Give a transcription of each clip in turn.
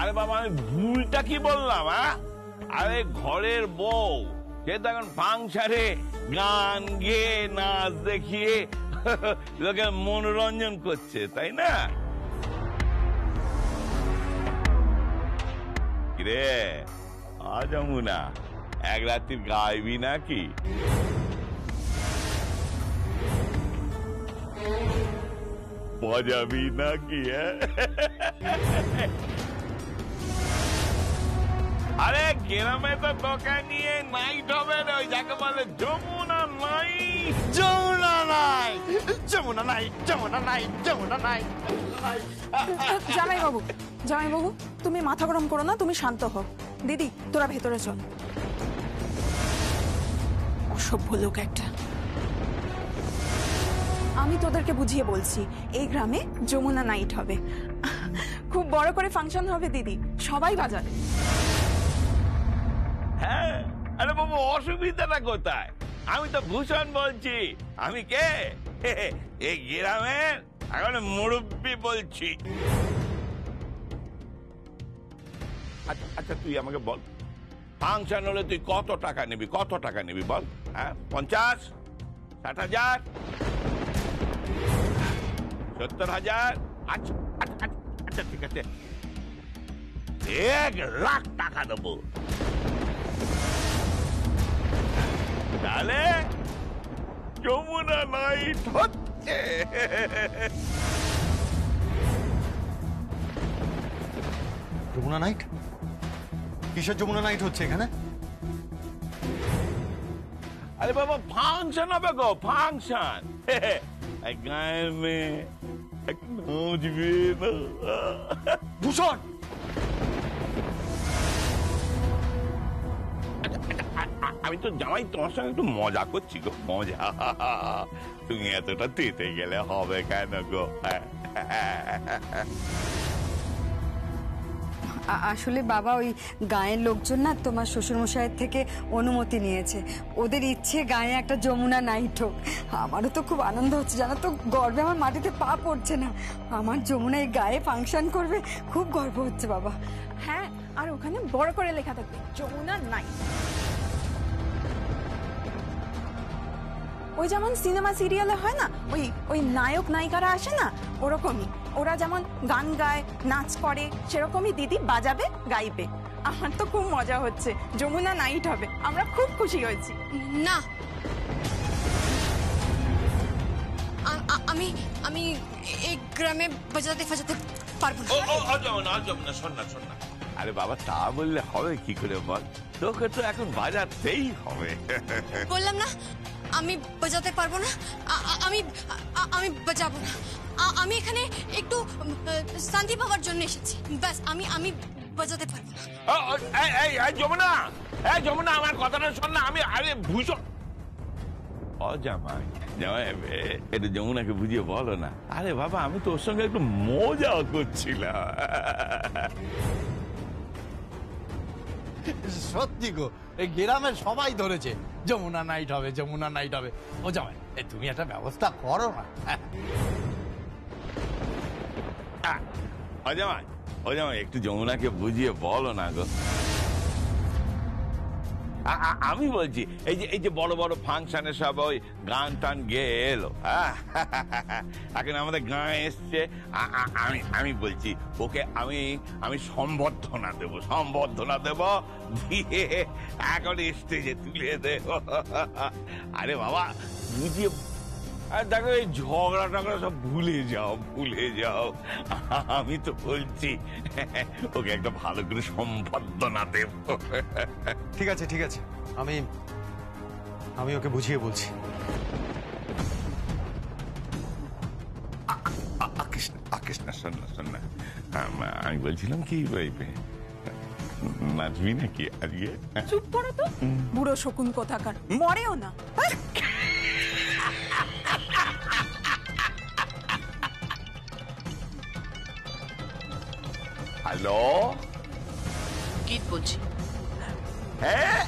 আরে বাবা আমি ভুলটা কি বললাম? আরে ঘরের বউ সে তো এখন ফাংশনে গান গেয়ে নাচ দেখিয়ে লোকে মনোরঞ্জন করছে, তাই না? রে যমুনা, এক রাত্রি গাইবি নাকি? বাজাবি নাকি? আরে গ্রামে তো তোকে নিয়ে নাইট হবে না, ওই যাকে বলে Jamuna night. Jamuna night, Jamuna night, Jamuna night, Jamuna night. জামাইবাবু, জামাইবাবু তুমি মাথা গরম করো না, তুমি শান্ত হও। দিদি তোরা ভেতরে চল। অসভ্য লোক একটা। আমি তোদেরকে বুঝিয়ে বলছি, এই গ্রামে যমুনা নাইট হবে, খুব বড় করে ফাংশন হবে দিদি, সবাই বাজাবে। হ্যাঁ, আরে বাবু অসুবিধাটা কোথায়? আমি তো ভূষণ বলছি। আমি কে? এই গ্রামের এখন মুরব্বী বলছি। আচ্ছা তুই আমাকে বল, ফাংশন হলে তুই কত টাকা নিবি? কত টাকা নিবি বল? 50, 60,000, 70,000? আচ্ছা আচ্ছা আচ্ছা ঠিক আছে, 1 লাখ টাকা দেবো। তাহলে যমুনা নাইট হচ্ছে। যমুনা নাইট? কিসের যমুনা নাইট হচ্ছে এখানে? আরে বাবা ফাংশন হবে গো, ফাংশন। গায়ে মেয়ে নাচবে না। ভূষণ, আমি তো জামাই তোমার সঙ্গে একটু মজা করছি গো, মজা। তুমি এতটা তেতে গেলে হবে কেন গো? আসলে বাবা ওই গায়ের লোকজন না তোমার শ্বশুরমশাইয়ের থেকে অনুমতি নিয়েছে, ওদের ইচ্ছে গায়ে একটা যমুনা নাইট হোক। আমারও তো খুব আনন্দ হচ্ছে জানো তো, গর্বে আমার মাটিতে পা পড়ছে না। আমার যমুনা এই গায়ে ফাংশন করবে, খুব গর্ব হচ্ছে বাবা। হ্যাঁ, আর ওখানে বড় করে লেখা থাকবে যমুনা নাইট। ওই যেমন সিনেমা সিরিয়ালে হয় না, ওই ওই নায়ক নায়িকারা আসে না, ওরকমই ওরা যেমন গান গায় নাচ করে, সেরকমই দিদি বাজাবে গাইবে। আমার তো খুব মজা হচ্ছে, যমুনা নাইট হবে, আমরা খুব খুশি হয়েছি। না, আমি আমি এই গ্রামে বাজাতে ফাজাতে পারবো না। শোন না, আরে বাবা তা বললে হবে কি করে বল? তোকে তো এখন বাজাতেই হবে। বললাম না আমি বাজাতে পারবো না, আমি আমি বাজাবো না। আমি এখানে একটু শান্তি পাওয়ার জন্য এসেছি, ব্যাস। আমি বাজাতে পারবো না। যমুনা আমার কথাটা শোন না। আমি আরে ভূষণ জামাই একটু যমুনাকে বুঝিয়ে বলো না। আরে বাবা আমি তো ওর সঙ্গে একটু মজা করছিলাম। সত্যি গো, এই গ্রামের সবাই ধরেছে যমুনা নাইট হবে, যমুনা নাইট হবে। ও জামাই, তুমি একটা ব্যবস্থা করো না। ও জামাই একটু যমুনাকে বুঝিয়ে বলো না গো। আমি বলছি এই যে বড় বড় ফাংশনে সব ওই গান টান গেয়ে এলো, এখন আমাদের গায়ে এসছে। আমি বলছি ওকে আমি সম্বর্ধনা দেব, দিয়ে এখন স্টেজে তুলে দেব। আরে বাবা বুঝিয়ে, আর দেখো এই ঝগড়া টগড়া সব ভুলে যাও। আমি তো বলছি ওকে একটা ভালো করে সম্বর্ধনা দেব। ঠিক আছে আমি ওকে বুঝিয়ে বলছি। শোন না, আমি বলছিলাম কি নাচবি নাকি আজকে? চুপ করো তো, বুড়ো শকুন কোথাকার, মরেও না। হ্যালো, গীত বলছি। হ্যাঁ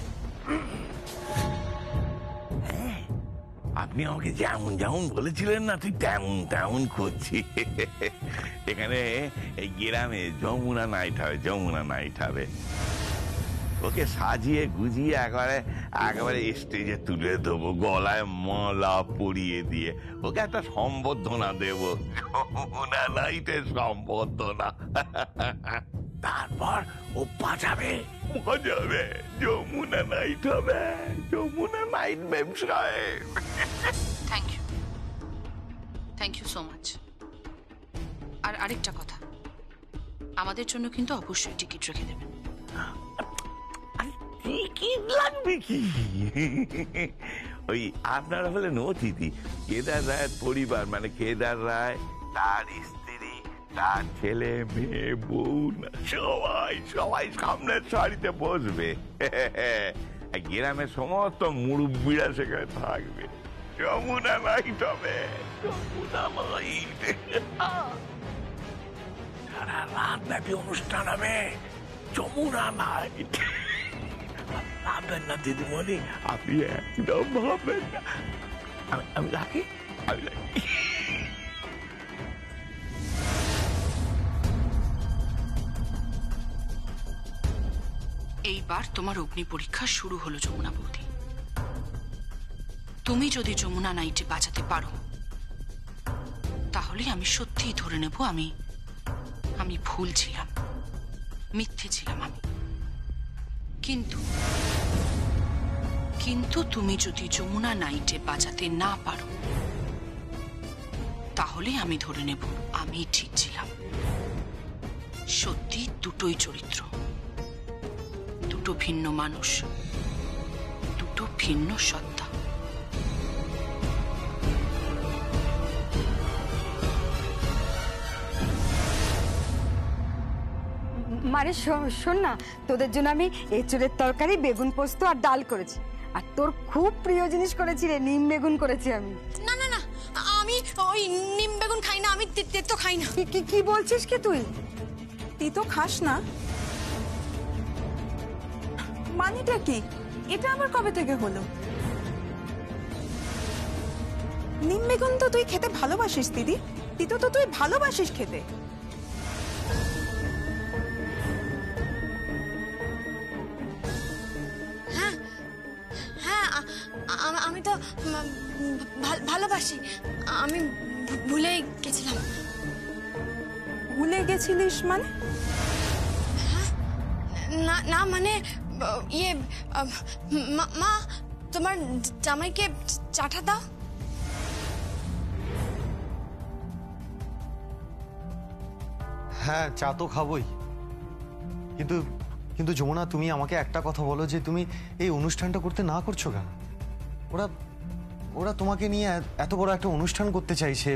আপনি আমাকে যেমন যেমন বলেছিলেন না, ঠিক তেমন তেমন করছি। এখানে এই গ্রামে যমুনা নাইট হবে, যমুনা নাইট হবে। ওকে সাজিয়ে গুজিয়ে একেবারে স্টেজে তুলে দেবো, গলায় মালা পরিয়ে দিয়ে ওকে একটা সম্বর্ধনা দেব, যমুনা নাইটের সম্বর্ধনা। তারপর ও বাজাবে, বাজাবে, যমুনা নাইট হবে, যমুনা নাইট ব্যবসায়। Thank you so much. আর আরেকটা কথা, আমাদের জন্য কিন্তু অবশ্যই টিকিট রেখে দেবেন। টিকিট লাগবে কি? ওই আপনারা হলেন অতিথি, কেদার রায়ের পরিবার, মানে কেদার রায়, তার স্ত্রী, তার ছেলে মেয়ে, বউ, সবাই সবাই সামনের সারিতে বসবে। গ্রামের সমস্ত মুরব্বীরা সেখানে থাকবে, যমুনা নাইট হবে, যমুনা নাইট। সারা রাত ব্যাপী অনুষ্ঠান হবে, যমুনা নাইট। ভাববেন না দিদিমণি, আপনি একদম ভাববেন না। আমি রাখি, আমি রাখি। এইবার তোমার অগ্নি পরীক্ষা শুরু হলো যমুনা বৌদি। তুমি যদি যমুনা নাইটে বাঁচাতে পারো, তাহলে আমি সত্যিই ধরে নেব আমি ভুল ছিলাম, মিথ্যে ছিলাম আমি। কিন্তু তুমি যদি যমুনা নাইটে বাঁচাতে না পারো, তাহলে আমি ধরে নেব আমি ঠিক ছিলাম। সত্যি দুটোই চরিত্র, দুটো ভিন্ন মানুষ, দুটো ভিন্ন সত্তা। মানে শোন না, তোদের জন্য আমি এঁচড়ের তরকারি, বেগুন পোস্ত আর ডাল করেছি। আর তোর খুব প্রিয় জিনিস করেছি রে, নিম বেগুন করেছি আমি। না না না, আমি ওই নিম বেগুন খাই না, আমি তেতো খাই না। কি বলছিস কি তুই? তুই তো খাস না, মানেটা কি? এটা আবার কবে থেকে হলো? নিম বেগুন তো তুই খেতে ভালোবাসিস দিদি, তিতো তো তুই ভালোবাসিস খেতে। হ্যাঁ, আমি তো ভালোবাসি। আমি ভুলেই গেছিলাম। ভুলে গেছিলিস মানে? না না, মানে ইয়ে, মা তোমার জামাইকে চাটা দাও। হ্যাঁ, চা তো খাবোই, কিন্তু কিন্তু যমুনা, তুমি আমাকে একটা কথা বলো যে তুমি এই অনুষ্ঠানটা করতে না করছো কেন? ওরা ওরা তোমাকে নিয়ে এত বড় একটা অনুষ্ঠান করতে চাইছে,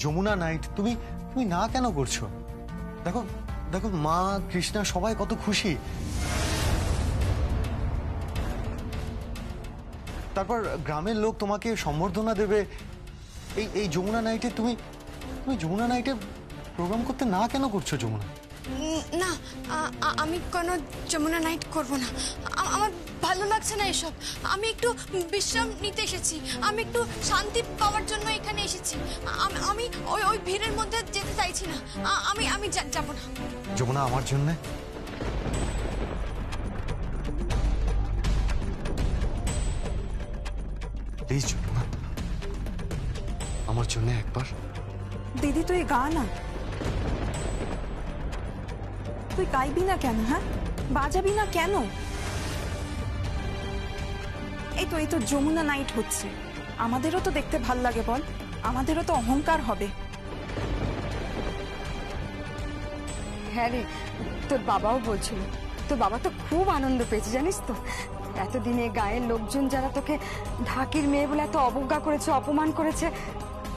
যমুনা নাইট, তুমি তুমি না কেন করছো? দেখো দেখো, মা, কৃষ্ণা সবাই কত খুশি। তারপর গ্রামের লোক তোমাকে সম্বর্ধনা দেবে। এই যমুনা নাইটে তুমি যমুনা নাইটে প্রোগ্রাম করতে না কেন করছো যমুনা? না, আমি কোনো যমুনা নাইট করব না। আমার ভালো লাগছে না এসব। আমি একটু বিশ্রাম নিতে এসেছি, আমি একটু শান্তি পাওয়ার জন্য এখানে এসেছি। আমি ওই ভিড়ের মধ্যে যেতে চাইছি না। আমি যাব না। যমুনা, আমার জন্য প্লিজ যমুনা, আমার জন্য একবার। দিদি তুই গা না, তুই গাইবি না কেন? হ্যাঁ, বাজাবি না কেন? এই তো যমুনা নাইট হচ্ছে, আমাদেরও তো দেখতে ভাল লাগে বল, আমাদেরও তো অহংকার হবে। হ্যাঁ রে, তোর বাবাও বলছিল, তোর বাবা তো খুব আনন্দ পেয়েছে জানিস তো। এতদিনে গায়ের লোকজন যারা তোকে ঢাকির মেয়ে বলে এত অবজ্ঞা করেছে, অপমান করেছে,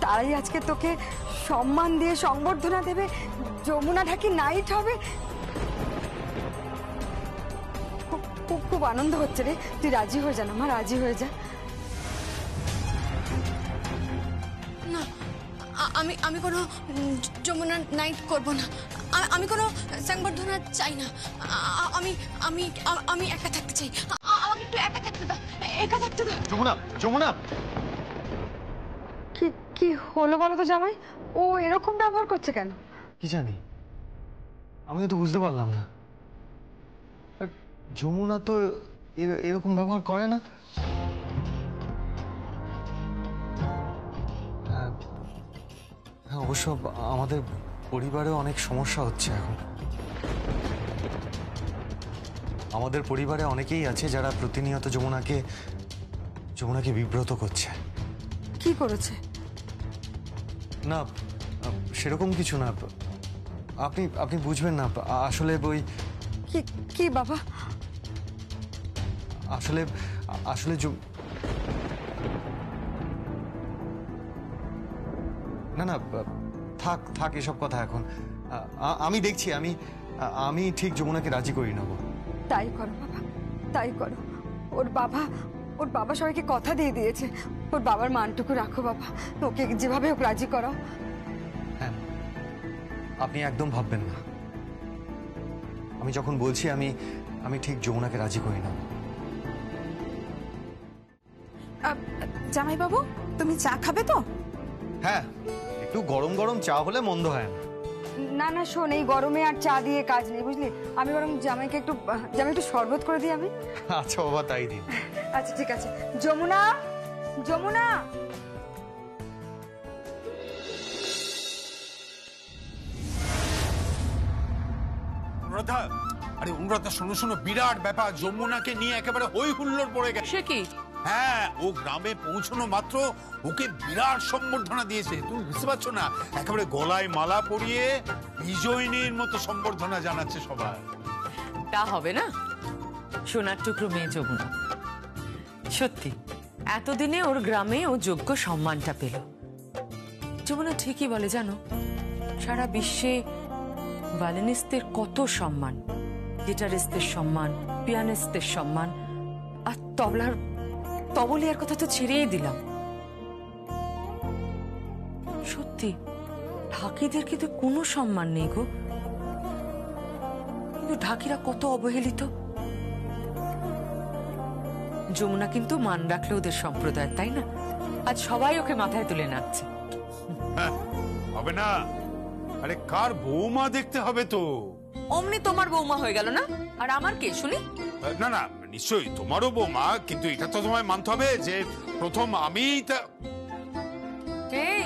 তারাই আজকে তোকে সম্মান দিয়ে সংবর্ধনা দেবে, যমুনা ঢাকি নাইট হবে। খুব খুব আনন্দ হচ্ছে রে। তুই রাজি হয়ে যা না মা, রাজি হয়ে যা। না, আমি কোনো যমুনা নাইট করব না। আমি কোনো সংবর্ধনা চাই না। আমি একা থাকতে চাই। আমাকে একটু একা থাকতে দাও, একা থাকতে দাও। যমুনা, যমুনা, কি হলো বলো তো জামাই, ও এরকম ব্যবহার করছে কেন? কি জানি, আমিও তো বুঝতে পারলাম না। আর যমুনা তো এরকম ব্যবহার করে না। হ্যাঁ, অবশ্য আমাদের পরিবারে অনেক সমস্যা হচ্ছে এখন। আমাদের পরিবারে অনেকেই আছে যারা প্রতিনিয়ত যমুনাকে বিব্রত করছে। কি করেছে? না, সেরকম কিছু না। আপনি বুঝবেন না। আসলে ওই কি কি বাবা? আসলে না, থাক এসব কথা এখন। আমি দেখছি, আমি ঠিক যমুনাকে রাজি করি নেবো। তাই করো বাবা, তাই করো। ওর বাবা সবাইকে কথা দিয়ে দিয়েছে। ওর বাবার মানটুকু রাখো বাবা, ওকে যেভাবে হোক রাজি করাও। হ্যাঁ, আপনি একদম ভাববেন না। আমি যখন বলছি আমি ঠিক যমুনাকে রাজি করি নেবো। জামাইবাবু, তুমি চা খাবে তো? হ্যাঁ, একটু গরম গরম চা হলে মন্দ হয় না। না না শোন, এই গরমে আর চা দিয়ে কাজ নেই বুঝলি। আমি বরং জামাইকে একটু শরবত করে দিই আমি। আচ্ছা বাবা, তাই দিন। আচ্ছা ঠিক আছে। যমুনা, যমুনা। অনুরাধা, আরে অনুরাধা শোনো শোনো, বিরাট ব্যাপার, যমুনাকে নিয়ে একেবারে হই হুল্লোড় পড়ে গেছে। সে কি? হ্যাঁ, ও গ্রামে পৌঁছানো মাত্র ওকে বিরাট সম্বর্ধনা দিয়েছে। তুমি বুঝতে পারছো না, একেবারে গলায় মালা পরিয়ে বিজয়িনীর মতো সম্বর্ধনা জানাচ্ছে সবাই। তা হবে না, সোনার টুকরো মেয়ে যমুনা। সত্যি এতদিনে ওর গ্রামে ও যোগ্য সম্মানটা পেল। যমুনা ঠিকই বলে, জানো সারা বিশ্বে ভায়োলিনিস্টদের কত সম্মান, গিটারিস্টদের সম্মান, পিয়ানিস্টদের সম্মান, আর তবলিয়ার কথা তো ছেড়েই দিলাম। সত্যি ঢাকিদের কিন্তু কোনো সম্মান নেই গো। কিন্তু ঢাকিরা কত অবহেলিত। যমুনা কিন্তু মান রাখলো ওদের সম্প্রদায়, তাই না? আজ সবাই ওকে মাথায় তুলে নাচছে। হবে না, আরে কার বৌমা দেখতে হবে তো। অমনি তোমার বৌমা হয়ে গেল না? আর আমার কে শুনি? না না, নিশ্চয়ই তোমারও বৌমা, কিন্তু এটা তো তোমায় মানতে হবে যে প্রথম আমি। এই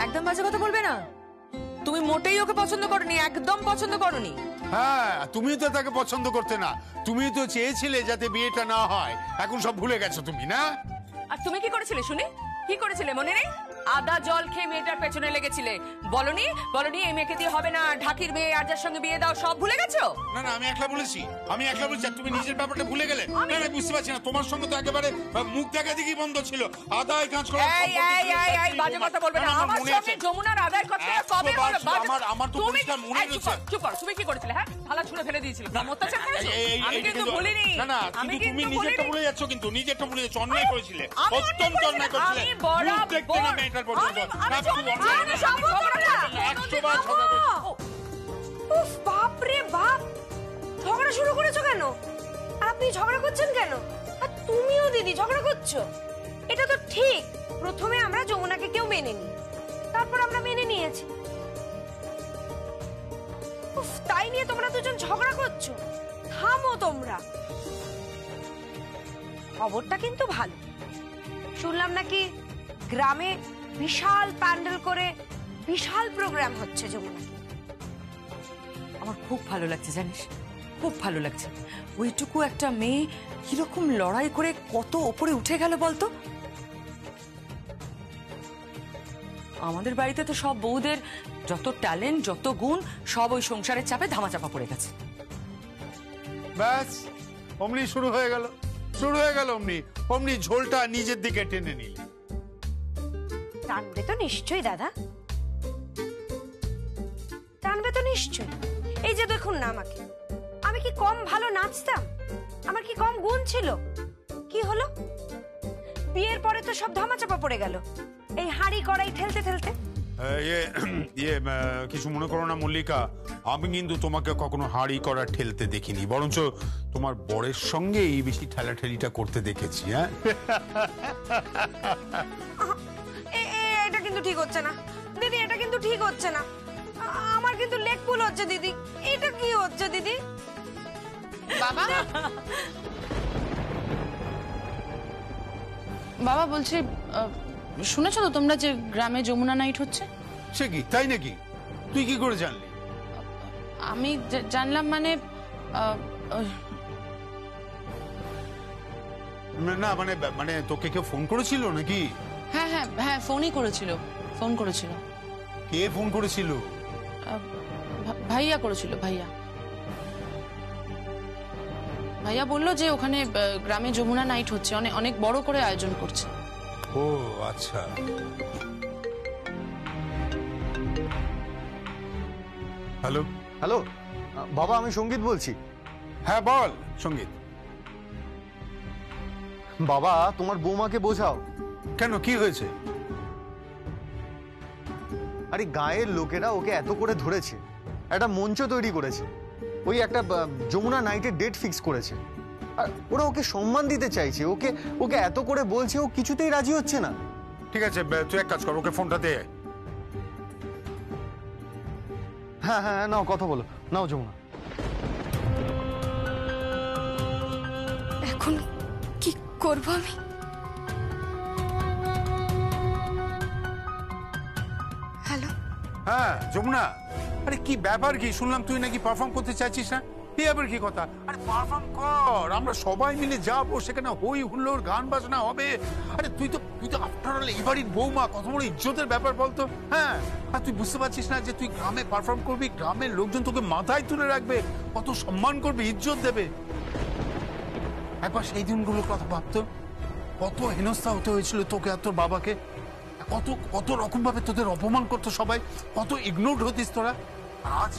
একদম বাজে কথা বলবে না। তুমি মোটেই ওকে পছন্দ করনি, একদম পছন্দ করনি। হ্যাঁ, তুমিও তো তাকে পছন্দ করতে না, তুমি তো চেয়েছিলে যাতে বিয়েটা না হয়। এখন সব ভুলে গেছো তুমি, না? আর তুমি কি করেছিলে শুনি? কি করেছিলে মনে নেই? আদা জল খেয়ে মেয়েটার পেছনে লেগেছিলে। বলনি এই মেয়েকে দিয়ে হবে না, ঢাকির মেয়ে আর যার সঙ্গে বিয়ে দাও, সব ভুলে গেছো? না না, আমি একলা বলেছি, আর তুমি নিজের ব্যাপারটা ভুলে গেলে। না না, বুঝতে পারছি না, তোমার সঙ্গে তো একেবারে মুখ দেখা দেখি বন্ধ ছিল। আদায় কাজ করা এই বাজে কথা বলবে না। আমার সঙ্গে যমুনার আদায়ের কথা কবে হলো? আমার তো পরিষ্কার মনে রয়েছে। চুপ কর, তুমি কি করেছিলে? হ্যাঁ, থালা ছুঁড়ে ফেলে দিয়েছিলে, অত্যাচার করেছো। আমি কিন্তু ভুলিনি। না না, কিন্তু তুমি নিজেরটা ভুলে যাচ্ছ, অন্যায় করেছিলে, অত্যন্ত অন্যায় করেছিলে। মুখ দেখতে না মেয়েটার পর্যন্ত। বাপরে বাপ, ঝগড়া শুরু করেছো কেন? আপনি ঝগড়া করছেন কেন? আর তুমিও দিদি ঝগড়া করছো? এটা তো ঠিক, প্রথমে আমরা যমুনাকে কেউ মেনে নিই, তারপর আমরা মেনে নিয়েছি। তাই নিয়ে তোমরা দুজন ঝগড়া করছো? থামো তোমরা। খবরটা কিন্তু ভালো, শুনলাম নাকি গ্রামে বিশাল প্যান্ডেল করে বিশাল প্রোগ্রাম হচ্ছে যমুনা। আমার খুব ভালো লাগছে জানিস, খুব ভালো লাগছে। ওইটুকু একটা মেয়ে কিরকম লড়াই করে কত ওপরে উঠে গেল বলতো। আমাদের বাড়িতে তো সব বউদের যত ট্যালেন্ট, যত গুণ, সব ওই সংসারের চাপে ধামাচাপা পড়ে গেছে। ব্যাস, অমনি শুরু হয়ে গেল অমনি ঝোলটা নিজের দিকে টেনে নিলে। টানবে তো নিশ্চয়ই দাদা, টানবে তো নিশ্চয়ই। এই যে দেখুন না, আমি কি কম ভালো নাচতাম? আমার কি কম গুণ ছিল? কি হলো? বিয়ের পরে তো সব ধামাচাপা পড়ে গেল এই হাঁড়ি কড়াই ঠেলতে ঠেলতে। কিছু মনে করো না মল্লিকা, আমি কিন্তু তোমাকে কখনো হাঁড়ি করা ঠেলতে দেখিনি, বরঞ্চ তোমার বরের সঙ্গে এই বেশি ঠেলাঠেলিটা করতে দেখেছি। হ্যাঁ, কিন্তু ঠিক হচ্ছে না দিদি, এটা কিন্তু ঠিক হচ্ছে না। আমার কিন্তু লেগ পুল হচ্ছে দিদি। এটা কি হচ্ছে দিদি? বাবা বাবা বলছি, শুনেছো তো তোমরা যে গ্রামে যমুনা নাইট হচ্ছে? সে কি, তাই নাকি? তুই কি করে জানলি? আমি জানলাম মানে না মানে মানে তোকে কেউ ফোন করেছিল নাকি? হ্যাঁ হ্যাঁ হ্যাঁ, ফোন করেছিল। কে ফোন করেছিল? ভাইয়া করেছিল। ভাইয়া বললো যে ওখানে গ্রামে যমুনা নাইট হচ্ছে, অনেক বড় করে আয়োজন করছে। ও আচ্ছা। হ্যালো হ্যালো বাবা, আমি সঙ্গীত বলছি। হ্যাঁ বল সঙ্গীত। বাবা, তোমার বৌমাকে বোঝাও। কেন, কি হয়েছে? আরে গায়ের লোকেরা ওকে এত করে ধরেছে, একটা মঞ্চ তৈরি করেছে, ওই একটা যমুনা নাইটের ডেট ফিক্স করেছে, আর ওরা ওকে সম্মান দিতে চাইছে, ওকে ওকে এত করে বলছে, ও কিছুতেই রাজি হচ্ছে না। ঠিক আছে, তুই এক কাজ কর, ওকে ফোনটা দে। হ্যাঁ হ্যাঁ, নাও কথা বলো, নাও যমুনা। এখন কি করব আমি? হ্যালো। হ্যাঁ যমুনা, আরে কি ব্যাপার কি? শুনলাম তুই নাকি পারফর্ম করতে চাইছিস না? এই আবার কি কথা? আরে পারফর্ম কর, আমরা সবাই মিলে যাবো, সেখানে হই হুল্লোড়, গান বাজনা হবে। আরে তুই তো আফটার অল এই বাড়ির বৌমা, কত বড় ইজ্জতের ব্যাপার বলতো। হ্যাঁ, আর তুই বুঝতে পারছিস না যে তুই গ্রামে পারফর্ম করবি, গ্রামের লোকজন তোকে মাথায় তুলে রাখবে, কত সম্মান করবে, ইজ্জত দেবে। একবার সেই দিনগুলোর কথা ভাবতো, কত হেনস্থা হতে হয়েছিল তোকে আর তোর বাবাকে, কত রকম ভাবে তোদের অপমান করতো সবাই, কত ইগনোরড হতিস তোরা। আজ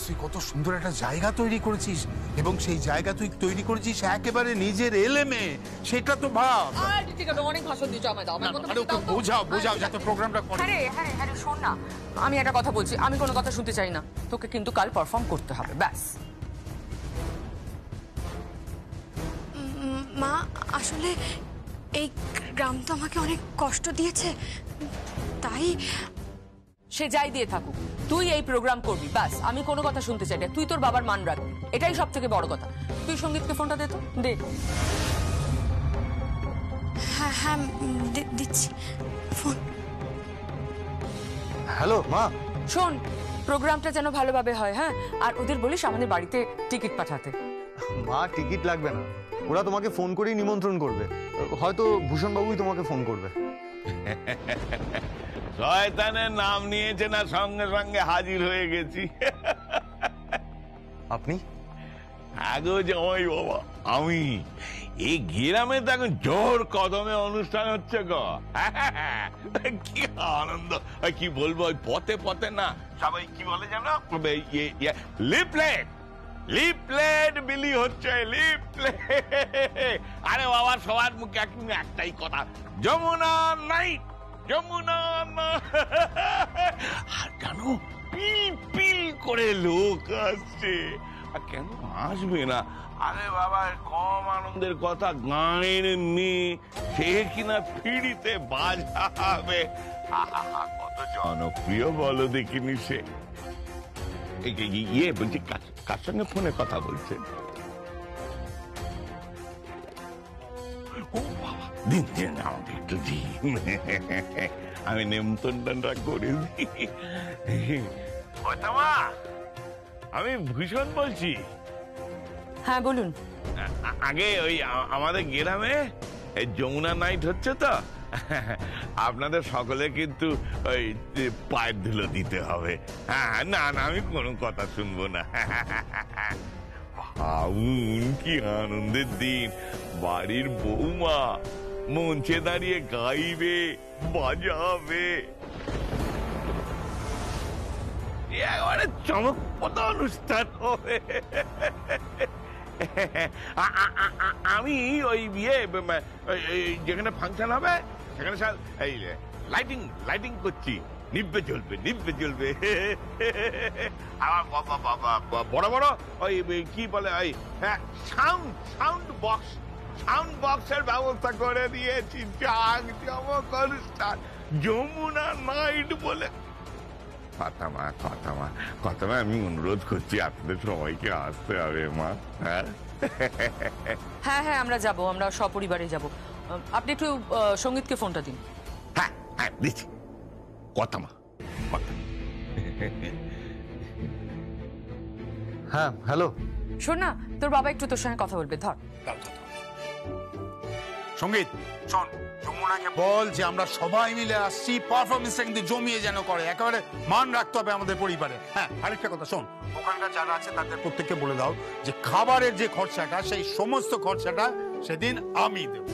তুই কত সুন্দর একটা জায়গা তৈরি করেছিস, এবং সেই জায়গা তুই তৈরি করেছিস একেবারে নিজের এলেমে, সেটা তো ভাব। অনেক ভাষণ দিচ্ছ আমায়, দাও আমার কথা বোঝাও যাতে প্রোগ্রামটা করে। হ্যাঁ শোন না, আমি একটা কথা বলছি, আমি কোনো কথা শুনতে চাই না। তোকে কিন্তু কাল পারফর্ম করতে হবে, ব্যাস। মা, আসলে এই গ্রাম তো আমাকে অনেক কষ্ট দিয়েছে, তাই। সে যাই দিয়ে থাকুক, তুই এই প্রোগ্রাম করবি, ব্যাস। আমি কোনো কথা শুনতে চাই না, তুই তোর বাবার মান রাখবি, এটাই সব থেকে বড় কথা। তুই সঙ্গীতকে ফোনটা দে তো, দে। হ্যাঁ হ্যাঁ, দিচ্ছি ফোন। হ্যালো মা, শোন, প্রোগ্রামটা যেন ভালোভাবে হয়, হ্যাঁ? আর ওদের বলিস আমাদের বাড়িতে টিকিট পাঠাতে। মা টিকিট লাগবে না, ওরা তোমাকে ফোন করেই নিমন্ত্রণ করবে, হয়তো ভূষণ বাবুই তোমাকে ফোন করবে। শয়তানের নাম নিয়েছে না, সঙ্গে সঙ্গে হাজির হয়ে গেছি। আপনি? আগো জামাই বাবা, আমি এই গ্রামে তো এখন জোর কদমে অনুষ্ঠান হচ্ছে গো। কি আনন্দ, কি বলবো, ওই পথে পথে না সবাই কি বলে জানো, লিফলেট বিলি হচ্ছে, লিফলেট। আরে বাবা, সবার মুখে একটাই কথা, যমুনা নাইট, যমুনা। আর জানো, পিল পিল করে লোক আসছে। আর কেন আসবে না? আরে বাবা, কম আনন্দের কথা, গানের মেয়ে, সে কিনা ফিরিতে বাজাবে। কত জনপ্রিয় বলো দেখিনি সে। ইয়ে বলছি, কার সঙ্গে ফোনে কথা বলছে? ও বাবা, দিন দিন আমাকে একটু দিন, আমি নেমন্তন্নটা করে দিই। আমি ভূষণ বলছি। হ্যাঁ বলুন। আগে ওই আমাদের গ্রামে যমুনা নাইট হচ্ছে তো, আপনাদের সকলে কিন্তু ওই পায়ের ধুলো দিতে হবে। হ্যাঁ, না না, আমি কোনো কথা শুনবো না। ভাবুন কি আনন্দের দিন, বাড়ির বৌমা মঞ্চে দাঁড়িয়ে গাইবে, বাজাবে, একেবারে চমকপ্রদ অনুষ্ঠান হবে। আমি ওই যেখানে ফাংশন হবে সেখানে এই লাইটিং করছি, নিভবে চলবে। আমার বড় বড় ওই কি বলে, ওই সাউন্ড বক্সের ব্যবস্থা করে দিয়েছি। চমক অনুষ্ঠান, যমুনা নাইট বলে কথা মা আমি অনুরোধ করছি আপনাদের সবাইকে আসতে হবে মা। হ্যাঁ হ্যাঁ হ্যাঁ আমরা যাব, আমরা সপরিবারে যাব। আপনি একটু সঙ্গীতকে ফোনটা দিন। হ্যাঁ হ্যাঁ দিচ্ছি, কথা মা কথা। হ্যাঁ হ্যালো। শোন না, তোর বাবা একটু তোর সঙ্গে কথা বলবে, ধর। সঙ্গীত শোন, যমুনাকে বল যে আমরা সবাই মিলে আসছি, পারফরমেন্সটা কিন্তু জমিয়ে যেন করে, একেবারে মান রাখতে হবে আমাদের পরিবারে। হ্যাঁ আরেকটা কথা শোন, ওখানকার যারা আছে তাদের প্রত্যেককে বলে দাও যে খাবারের যে খরচাটা, সেই সমস্ত খরচাটা সেদিন আমি দেব।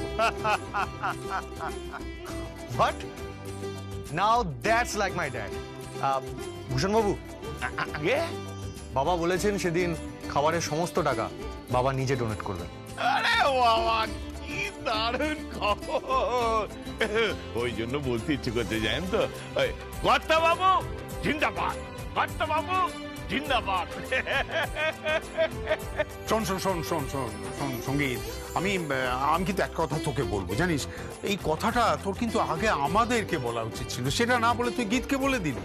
What? Now that's like my dad. ভূষণ বাবু, আগে বাবা বলেছেন সেদিন খাবারের সমস্ত টাকা বাবা নিজে ডোনেট করবেন। আরে বাবা কি দারুণ খবর! ওই জন্য বলতে ইচ্ছে করতে জানেন তো, কর্তা বাবু জিন্দাবাদ, কর্তা বাবু জিন্দাবাদ। শোন শোন শোন শোন শোন শোন সঙ্গীত, আমি কিন্তু এক কথা তোকে বলবো, জানিস এই কথাটা তোর কিন্তু আগে আমাদেরকে বলা উচিত ছিল, সেটা না বলে তুই গীতকে বলে দিলি।